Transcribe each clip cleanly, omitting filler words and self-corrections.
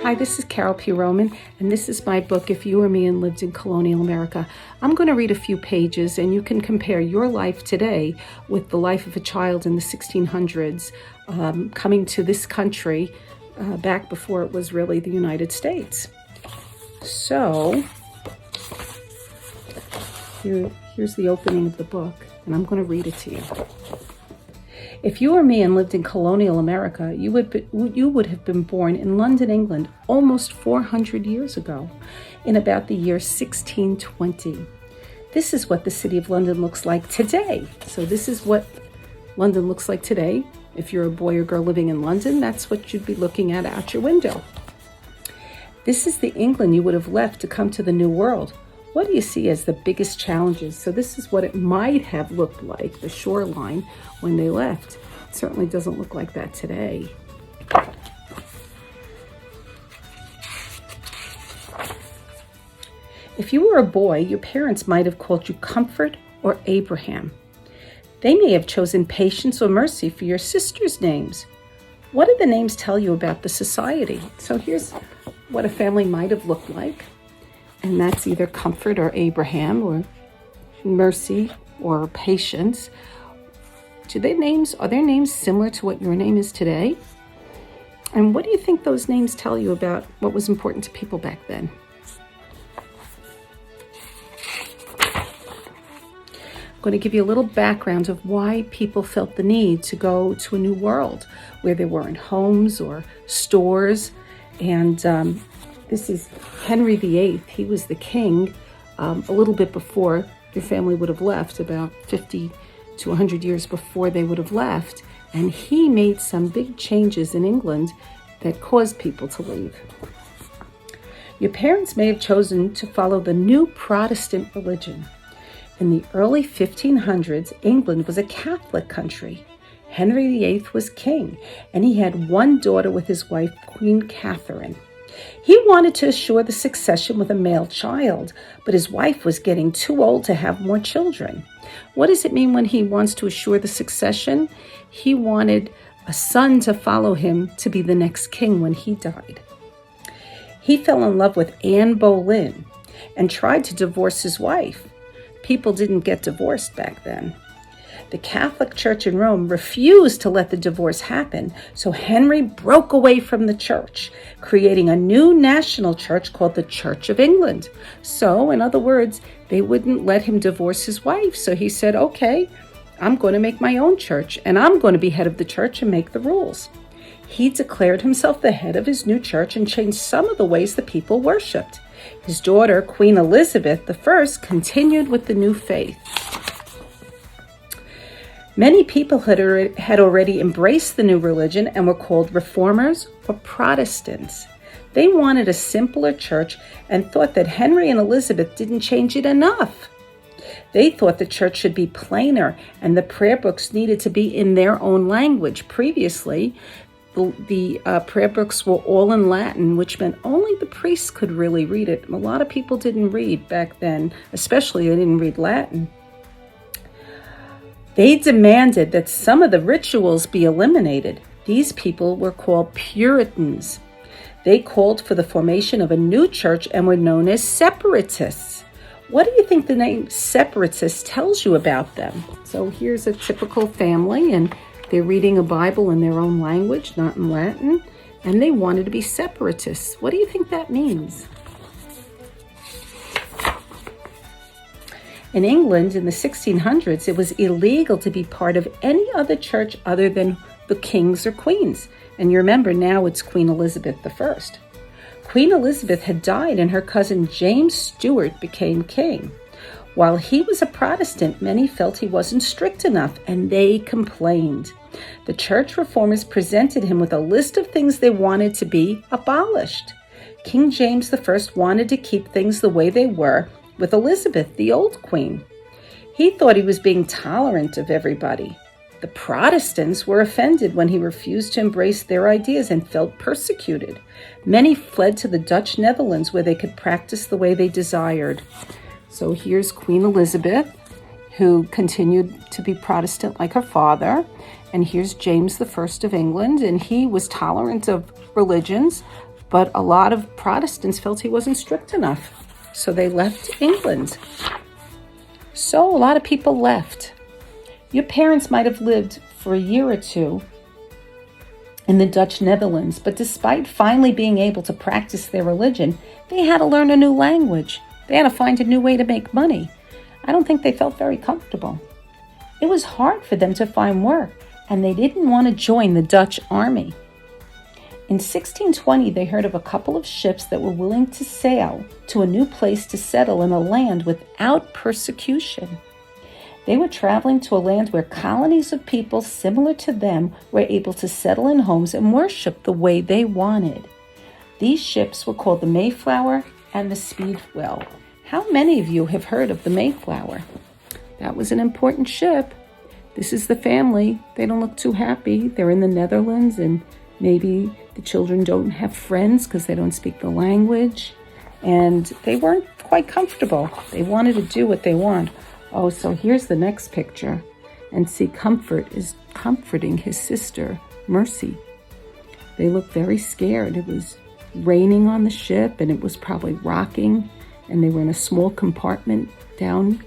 Hi, this is Carole P. And this is my book, If You Were Me and Lived in Colonial America. I'm going to read a few pages, and you can compare your life today with the life of a child in the 1600s coming to this country back before it was really the United States. So, here's the opening of the book, and I'm going to read it to you. If you were me and lived in colonial America, you would have been born in London, England, almost 400 years ago, in about the year 1620. This is what the city of London looks like today. So this is what London looks like today. If you're a boy or girl living in London, that's what you'd be looking at out your window. This is the England you would have left to come to the New World. What do you see as the biggest challenges? So this is what it might have looked like, the shoreline, when they left. It certainly doesn't look like that today. If you were a boy, your parents might have called you Comfort or Abraham. They may have chosen Patience or Mercy for your sisters' names. What do the names tell you about the society? So here's what a family might have looked like. And that's either Comfort or Abraham, or Mercy or Patience. Are their names similar to what your name is today? And what do you think those names tell you about what was important to people back then? I'm going to give you a little background of why people felt the need to go to a new world where there weren't homes or stores. And this is Henry VIII. He was the king a little bit before your family would have left, about 50 to 100 years before they would have left. And he made some big changes in England that caused people to leave. Your parents may have chosen to follow the new Protestant religion. In the early 1500s, England was a Catholic country. Henry VIII was king, and he had one daughter with his wife, Queen Catherine. He wanted to assure the succession with a male child, but his wife was getting too old to have more children. What does it mean when he wants to assure the succession? He wanted a son to follow him to be the next king when he died. He fell in love with Anne Boleyn and tried to divorce his wife. People didn't get divorced back then. The Catholic Church in Rome refused to let the divorce happen, so Henry broke away from the church, creating a new national church called the Church of England. So, in other words, they wouldn't let him divorce his wife, so he said, okay, I'm going to make my own church, and I'm going to be head of the church and make the rules. He declared himself the head of his new church and changed some of the ways the people worshipped. His daughter, Queen Elizabeth I, continued with the new faith. Many people had already embraced the new religion and were called Reformers or Protestants. They wanted a simpler church and thought that Henry and Elizabeth didn't change it enough. They thought the church should be plainer and the prayer books needed to be in their own language. Previously, the prayer books were all in Latin, which meant only the priests could really read it. A lot of people didn't read back then, especially they didn't read Latin. They demanded that some of the rituals be eliminated. These people were called Puritans. They called for the formation of a new church and were known as separatists. What do you think the name separatists tells you about them? So here's a typical family, and they're reading a Bible in their own language, not in Latin, and they wanted to be separatists. What do you think that means? In England, in the 1600s, it was illegal to be part of any other church other than the kings or queens. And you remember now it's Queen Elizabeth I. Queen Elizabeth had died and her cousin James Stuart became king. While he was a Protestant, many felt he wasn't strict enough, and they complained. The church reformers presented him with a list of things they wanted to be abolished. King James I wanted to keep things the way they were, with Elizabeth, the old queen. He thought he was being tolerant of everybody. The Protestants were offended when he refused to embrace their ideas and felt persecuted. Many fled to the Dutch Netherlands where they could practice the way they desired. So here's Queen Elizabeth, who continued to be Protestant like her father. And here's James I of England, and he was tolerant of religions, But a lot of Protestants felt he wasn't strict enough, so they left England. So a lot of people left. Your parents might have lived for a year or two in the Dutch Netherlands, but despite finally being able to practice their religion, they had to learn a new language. They had to find a new way to make money. I don't think they felt very comfortable. It was hard for them to find work, and they didn't want to join the Dutch army. In 1620, they heard of a couple of ships that were willing to sail to a new place to settle in a land without persecution. They were traveling to a land where colonies of people similar to them were able to settle in homes and worship the way they wanted. These ships were called the Mayflower and the Speedwell. How many of you have heard of the Mayflower? That was an important ship. This is the family. They don't look too happy. They're in the Netherlands, and maybe the children don't have friends because they don't speak the language. And they weren't quite comfortable. They wanted to do what they want. Oh, so here's the next picture. And see, Comfort is comforting his sister, Mercy. They look very scared. It was raining on the ship, and it was probably rocking, and they were in a small compartment down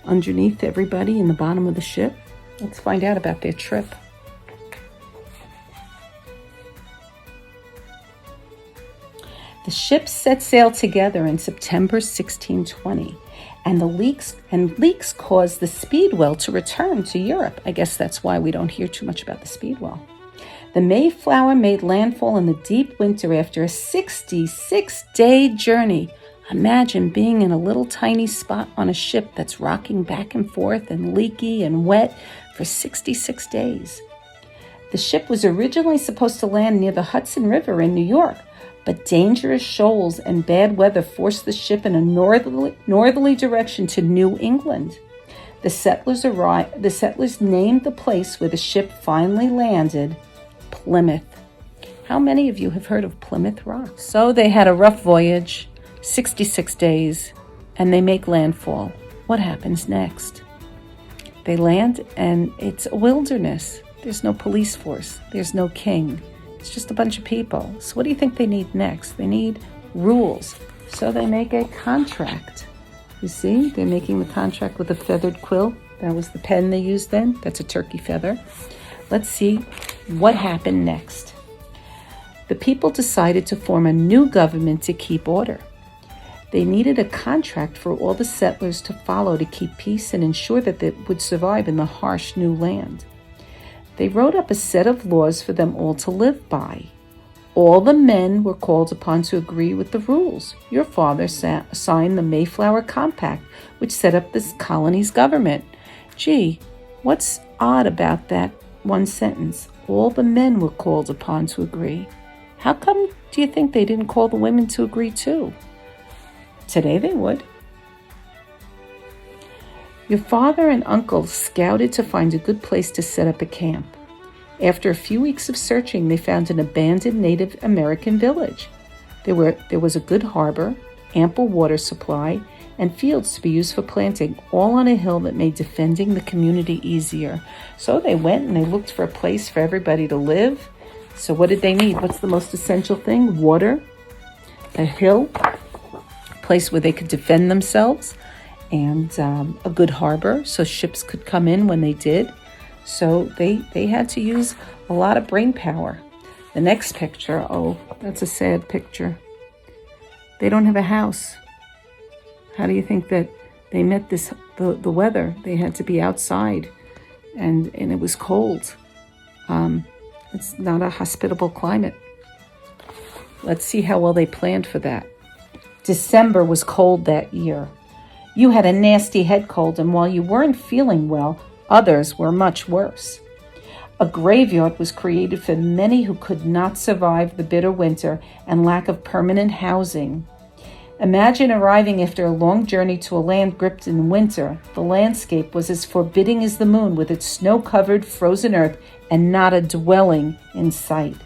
underneath everybody in the bottom of the ship. Let's find out about their trip. The ships set sail together in September 1620. And leaks caused the Speedwell to return to Europe. I guess that's why we don't hear too much about the Speedwell. The Mayflower made landfall in the deep winter after a 66-day journey. Imagine being in a little tiny spot on a ship that's rocking back and forth and leaky and wet for 66 days. The ship was originally supposed to land near the Hudson River in New York, but dangerous shoals and bad weather forced the ship in a northerly direction to New England. The settlers named the place where the ship finally landed Plymouth. How many of you have heard of Plymouth Rock? So they had a rough voyage, 66 days, and they make landfall. What happens next? They land, and it's a wilderness. There's no police force. There's no king. It's just a bunch of people. So what do you think they need next? They need rules. So they make a contract. You see, they're making the contract with a feathered quill. That was the pen they used then. That's a turkey feather. Let's see what happened next. The people decided to form a new government to keep order. They needed a contract for all the settlers to follow to keep peace and ensure that they would survive in the harsh new land. They wrote up a set of laws for them all to live by. All the men were called upon to agree with the rules. Your father signed the Mayflower Compact, which set up this colony's government. Gee, what's odd about that one sentence? All the men were called upon to agree. How come do you think they didn't call the women to agree too? Today they would. Your father and uncle scouted to find a good place to set up a camp. After a few weeks of searching, they found an abandoned Native American village. There was a good harbor, ample water supply, and fields to be used for planting, all on a hill that made defending the community easier. So they went and they looked for a place for everybody to live. So what did they need? What's the most essential thing? Water, a hill, a place where they could defend themselves, and a good harbor so ships could come in when they did. So they had to use a lot of brain power. The next picture, oh, that's a sad picture. They don't have a house. How do you think that they met the weather? They had to be outside, and it was cold. It's not a hospitable climate. Let's see how well they planned for that. December was cold that year. You had a nasty head cold, and while you weren't feeling well, others were much worse. A graveyard was created for many who could not survive the bitter winter and lack of permanent housing. Imagine arriving after a long journey to a land gripped in winter. The landscape was as forbidding as the moon, with its snow-covered, frozen earth and not a dwelling in sight.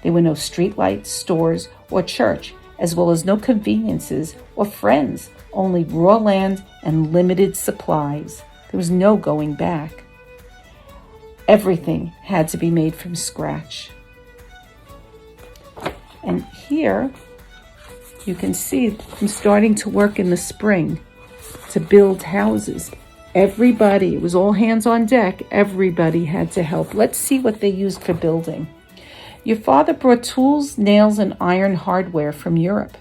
There were no streetlights, stores, or church, as well as no conveniences or friends, only raw land and limited supplies. There was no going back. Everything had to be made from scratch. And here you can see them starting to work in the spring to build houses. Everybody, it was all hands on deck. Everybody had to help. Let's see what they used for building. Your father brought tools, nails, and iron hardware from Europe.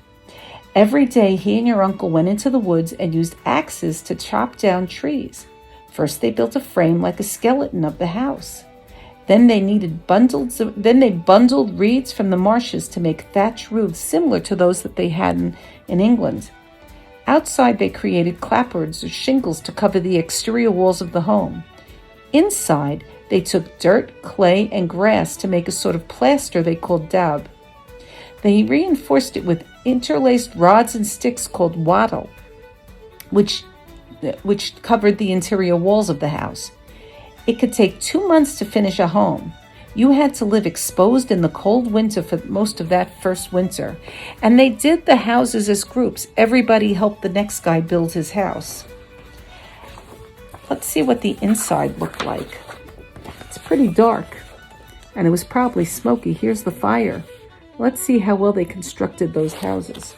Every day, he and your uncle went into the woods and used axes to chop down trees. First, they built a frame like a skeleton of the house. Then they bundled reeds from the marshes to make thatch roofs similar to those that they had in England. Outside, they created clapboards or shingles to cover the exterior walls of the home. Inside, they took dirt, clay, and grass to make a sort of plaster they called daub. They reinforced it with interlaced rods and sticks called wattle, which covered the interior walls of the house. It could take 2 months to finish a home. You had to live exposed in the cold winter for most of that first winter. And they did the houses as groups. Everybody helped the next guy build his house. Let's see what the inside looked like. It's pretty dark, and it was probably smoky. Here's the fire. Let's see how well they constructed those houses.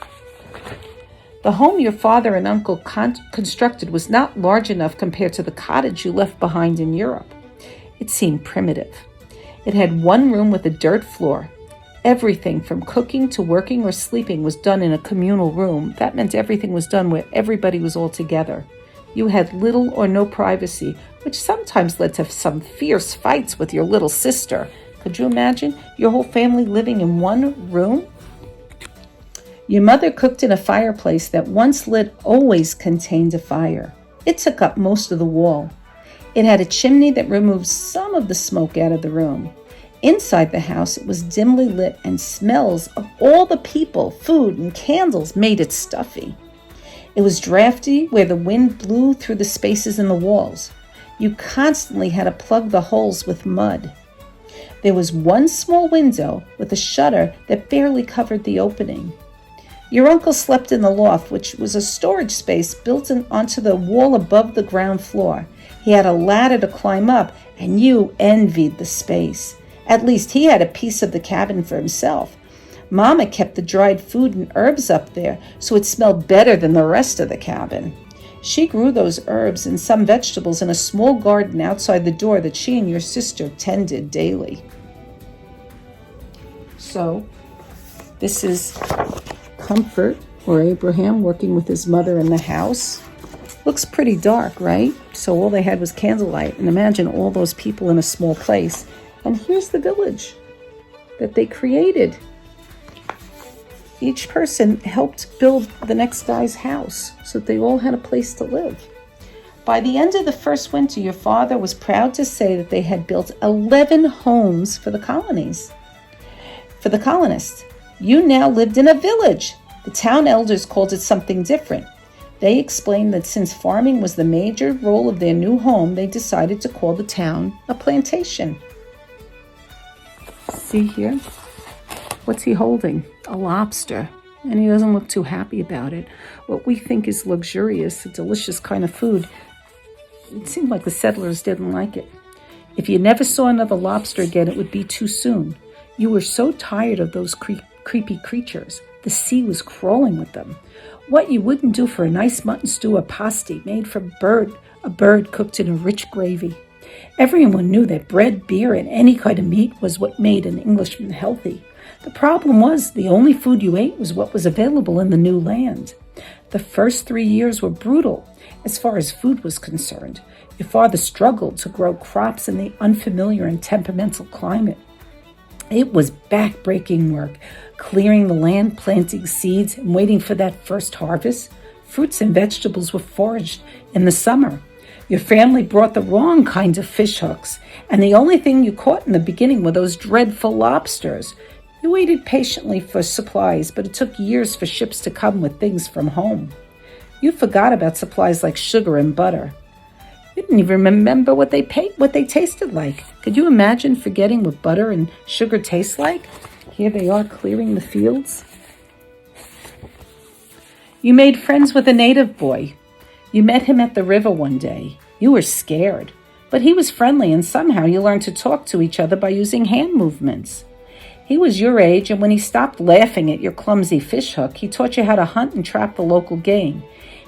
The home your father and uncle constructed was not large enough compared to the cottage you left behind in Europe. It seemed primitive. It had one room with a dirt floor. Everything from cooking to working or sleeping was done in a communal room. That meant everything was done where everybody was all together. You had little or no privacy, which sometimes led to some fierce fights with your little sister. Could you imagine your whole family living in one room? Your mother cooked in a fireplace that, once lit, always contained a fire. It took up most of the wall. It had a chimney that removed some of the smoke out of the room. Inside the house, it was dimly lit, and smells of all the people, food, and candles made it stuffy. It was drafty where the wind blew through the spaces in the walls. You constantly had to plug the holes with mud. There was one small window with a shutter that barely covered the opening. Your uncle slept in the loft, which was a storage space built onto the wall above the ground floor. He had a ladder to climb up, and you envied the space. At least he had a piece of the cabin for himself. Mama kept the dried food and herbs up there, so it smelled better than the rest of the cabin. She grew those herbs and some vegetables in a small garden outside the door that she and your sister tended daily. So, this is comfort, or Abraham working with his mother in the house. Looks pretty dark, right? So all they had was candlelight. And imagine all those people in a small place. And here's the village that they created. Each person helped build the next guy's house so that they all had a place to live. By the end of the first winter, your father was proud to say that they had built 11 homes for the colonists. You now lived in a village. The town elders called it something different. They explained that since farming was the major role of their new home, they decided to call the town a plantation. See here? What's he holding? A lobster. And he doesn't look too happy about it. What we think is luxurious, a delicious kind of food, it seemed like the settlers didn't like it. If you never saw another lobster again, it would be too soon. You were so tired of those creepy creatures. The sea was crawling with them. What you wouldn't do for a nice mutton stew or pasty made from a bird cooked in a rich gravy. Everyone knew that bread, beer, and any kind of meat was what made an Englishman healthy. The problem was the only food you ate was what was available in the new land. The first 3 years were brutal as far as food was concerned. Your father struggled to grow crops in the unfamiliar and temperamental climate. It was back-breaking work, clearing the land, planting seeds, and waiting for that first harvest. Fruits and vegetables were foraged in the summer. Your family brought the wrong kinds of fish hooks, and the only thing you caught in the beginning were those dreadful lobsters. You waited patiently for supplies, but it took years for ships to come with things from home. You forgot about supplies like sugar and butter. You didn't even remember what they tasted like. Could you imagine forgetting what butter and sugar taste like? Here they are clearing the fields. You made friends with a native boy. You met him at the river one day. You were scared, but he was friendly, and somehow you learned to talk to each other by using hand movements. He was your age, and when he stopped laughing at your clumsy fishhook, he taught you how to hunt and trap the local game.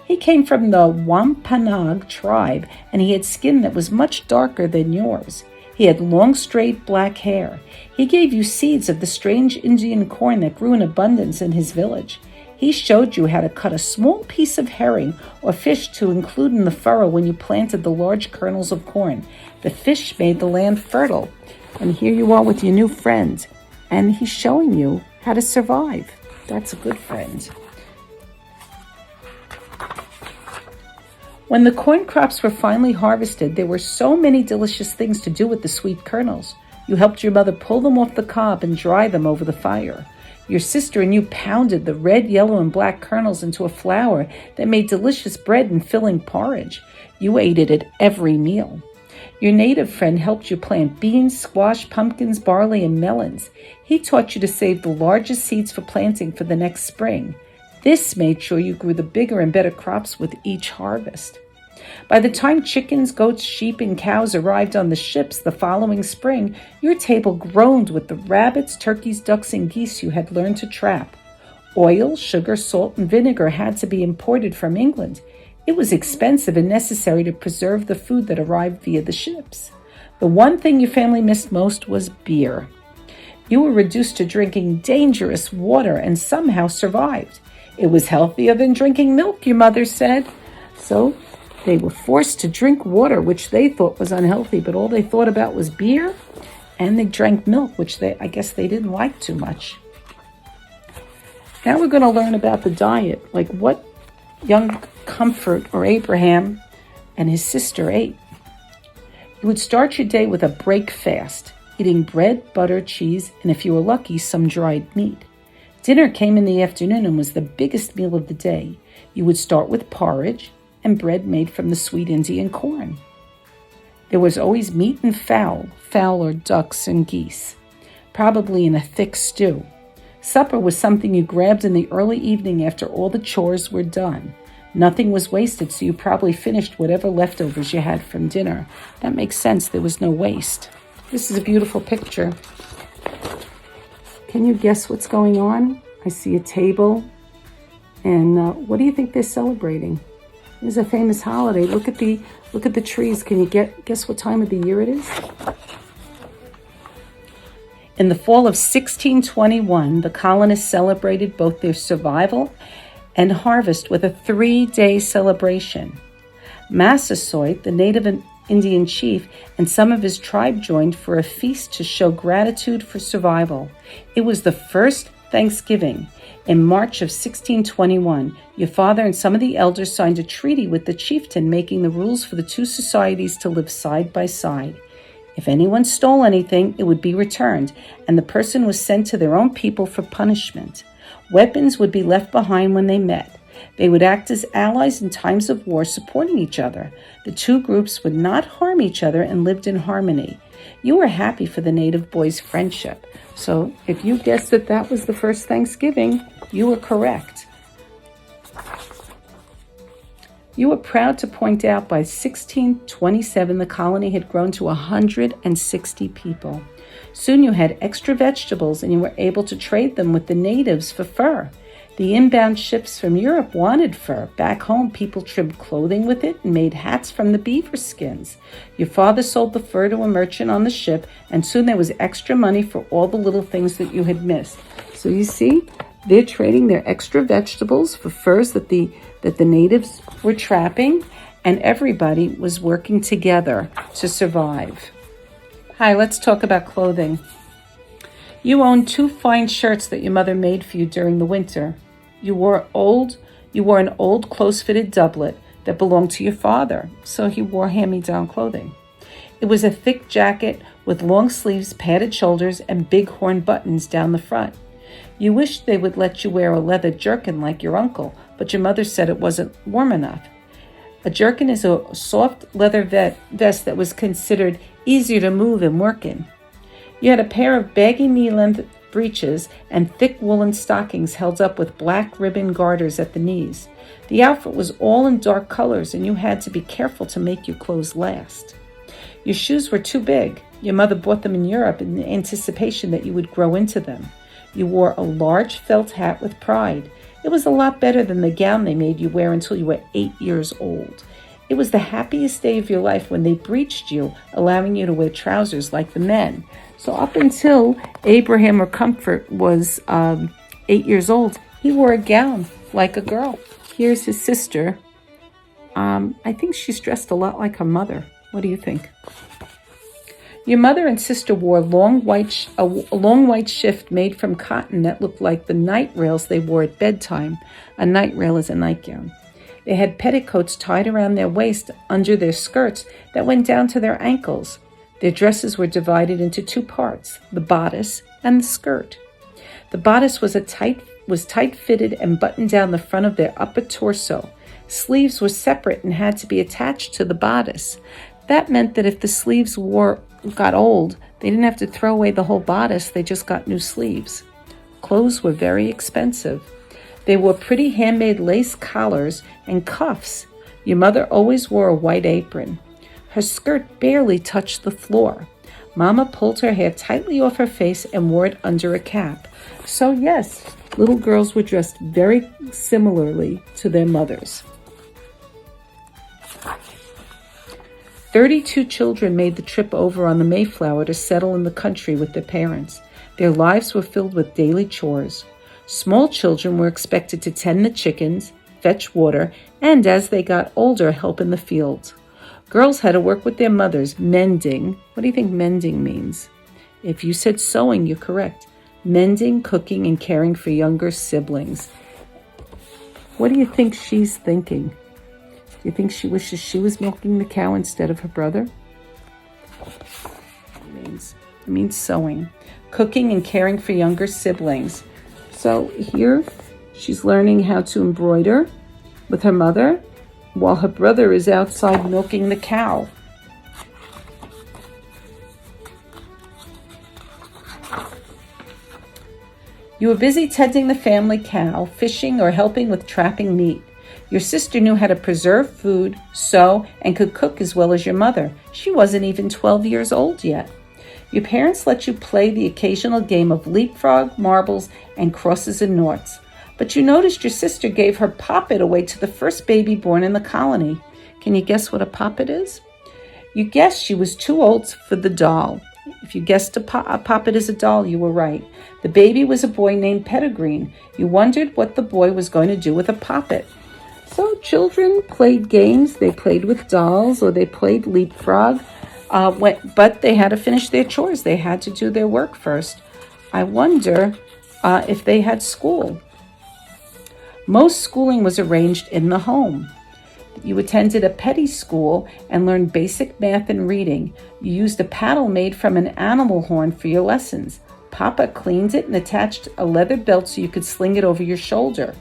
He came from the Wampanoag tribe, and he had skin that was much darker than yours. He had long, straight black hair. He gave you seeds of the strange Indian corn that grew in abundance in his village. He showed you how to cut a small piece of herring or fish to include in the furrow when you planted the large kernels of corn. The fish made the land fertile. And here you are with your new friend, and he's showing you how to survive. That's a good friend. When the corn crops were finally harvested, there were so many delicious things to do with the sweet kernels. You helped your mother pull them off the cob and dry them over the fire. Your sister and you pounded the red, yellow, and black kernels into a flour that made delicious bread and filling porridge. You ate it at every meal. Your native friend helped you plant beans, squash, pumpkins, barley, and melons. He taught you to save the largest seeds for planting for the next spring. This made sure you grew the bigger and better crops with each harvest. By the time chickens, goats, sheep, and cows arrived on the ships the following spring, your table groaned with the rabbits, turkeys, ducks, and geese you had learned to trap. Oil, sugar, salt, and vinegar had to be imported from England. It was expensive and necessary to preserve the food that arrived via the ships. The one thing your family missed most was beer. You were reduced to drinking dangerous water and somehow survived. It was healthier than drinking milk, your mother said. So they were forced to drink water, which they thought was unhealthy, but all they thought about was beer, and they drank milk, which I guess they didn't like too much. Now we're going to learn about the diet, like what young Comfort or Abraham and his sister ate. You would start your day with a break fast, eating bread, butter, cheese, and if you were lucky, some dried meat. Dinner came in the afternoon and was the biggest meal of the day. You would start with porridge and bread made from the sweet Indian corn. There was always meat and fowl or ducks and geese, probably in a thick stew. Supper was something you grabbed in the early evening after all the chores were done. Nothing was wasted, so you probably finished whatever leftovers you had from dinner. That makes sense, there was no waste. This is a beautiful picture. Can you guess what's going on? I see a table, and what do you think they're celebrating? It's a famous holiday. Look at the trees. Can you guess what time of the year it is? In the fall of 1621, the colonists celebrated both their survival and harvest with a 3-day celebration. Massasoit, the native Indian chief, and some of his tribe joined for a feast to show gratitude for survival. It was the first Thanksgiving. In March of 1621, your father and some of the elders signed a treaty with the chieftain making the rules for the two societies to live side by side. If anyone stole anything, it would be returned, and the person was sent to their own people for punishment. Weapons would be left behind when they met. They would act as allies in times of war, supporting each other. The two groups would not harm each other and lived in harmony. You were happy for the native boys' friendship. So if you guessed that was the first Thanksgiving, you were correct. You were proud to point out by 1627 the colony had grown to 160 people. Soon you had extra vegetables and you were able to trade them with the natives for fur. The inbound ships from Europe wanted fur. Back home, people trimmed clothing with it and made hats from the beaver skins. Your father sold the fur to a merchant on the ship, and soon there was extra money for all the little things that you had missed. So you see, they're trading their extra vegetables for furs that the natives were trapping, and everybody was working together to survive. Hi, let's talk about clothing. You owned 2 fine shirts that your mother made for you during the winter. You wore an old close-fitted doublet that belonged to your father, so he wore hand-me-down clothing. It was a thick jacket with long sleeves, padded shoulders, and big horn buttons down the front. You wished they would let you wear a leather jerkin like your uncle, but your mother said it wasn't warm enough. A jerkin is a soft leather vest that was considered easier to move and work in. You had a pair of baggy knee-length breeches and thick woolen stockings held up with black ribbon garters at the knees. The outfit was all in dark colors, and you had to be careful to make your clothes last. Your shoes were too big. Your mother bought them in Europe in anticipation that you would grow into them. You wore a large felt hat with pride. It was a lot better than the gown they made you wear until you were 8 years old. It was the happiest day of your life when they breeched you, allowing you to wear trousers like the men. So up until Abraham or Comfort was 8 years old, he wore a gown like a girl. Here's his sister. I think she's dressed a lot like her mother. What do you think? Your mother and sister wore a long white shift made from cotton that looked like the night rails they wore at bedtime. A night rail is a nightgown. They had petticoats tied around their waist under their skirts that went down to their ankles. Their dresses were divided into two parts, the bodice and the skirt. The bodice was tight-fitted and buttoned down the front of their upper torso. Sleeves were separate and had to be attached to the bodice. That meant that if the sleeves got old, they didn't have to throw away the whole bodice, they just got new sleeves. Clothes were very expensive. They wore pretty handmade lace collars and cuffs. Your mother always wore a white apron. Her skirt barely touched the floor. Mama pulled her hair tightly off her face and wore it under a cap. So yes, little girls were dressed very similarly to their mothers. 32 children made the trip over on the Mayflower to settle in the country with their parents. Their lives were filled with daily chores. Small children were expected to tend the chickens, fetch water, and as they got older, help in the fields. Girls had to work with their mothers, mending. What do you think mending means? If you said sewing, you're correct. Mending, cooking, and caring for younger siblings. What do you think she's thinking? Do you think she wishes she was milking the cow instead of her brother? It means sewing. Cooking and caring for younger siblings. So here she's learning how to embroider with her mother while her brother is outside milking the cow. You were busy tending the family cow, fishing, or helping with trapping meat. Your sister knew how to preserve food, sew, and could cook as well as your mother. She wasn't even 12 years old yet. Your parents let you play the occasional game of leapfrog, marbles, and crosses and noughts. But you noticed your sister gave her poppet away to the first baby born in the colony. Can you guess what a poppet is? You guessed she was too old for the doll. If you guessed a poppet is a doll, you were right. The baby was a boy named Pettigreen. You wondered what the boy was going to do with a poppet. So children played games. They played with dolls or they played leapfrog. But they had to finish their chores. They had to do their work first. I wonder if they had school. Most schooling was arranged in the home. You attended a petty school and learned basic math and reading. You used a paddle made from an animal horn for your lessons. Papa cleaned it and attached a leather belt so you could sling it over your shoulder.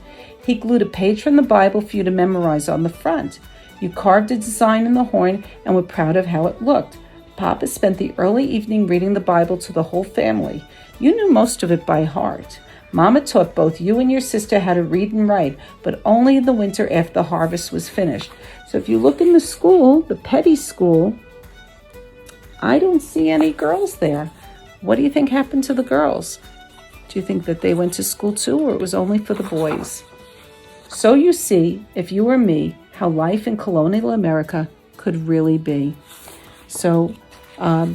He glued a page from the Bible for you to memorize on the front. You carved a design in the horn and were proud of how it looked. Papa spent the early evening reading the Bible to the whole family. You knew most of it by heart. Mama taught both you and your sister how to read and write, but only in the winter after the harvest was finished. So if you look in the school, the petty school, I don't see any girls there. What do you think happened to the girls? Do you think that they went to school too, or it was only for the boys? So you see, if you were me, how life in colonial America could really be. So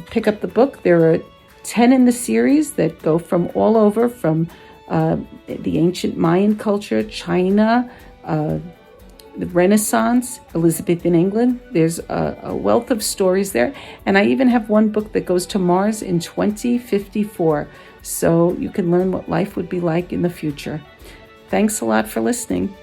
pick up the book. There are 10 in the series that go from all over, from the ancient Mayan culture, China, the Renaissance, Elizabethan England. There's a wealth of stories there. And I even have one book that goes to Mars in 2054. So you can learn what life would be like in the future. Thanks a lot for listening.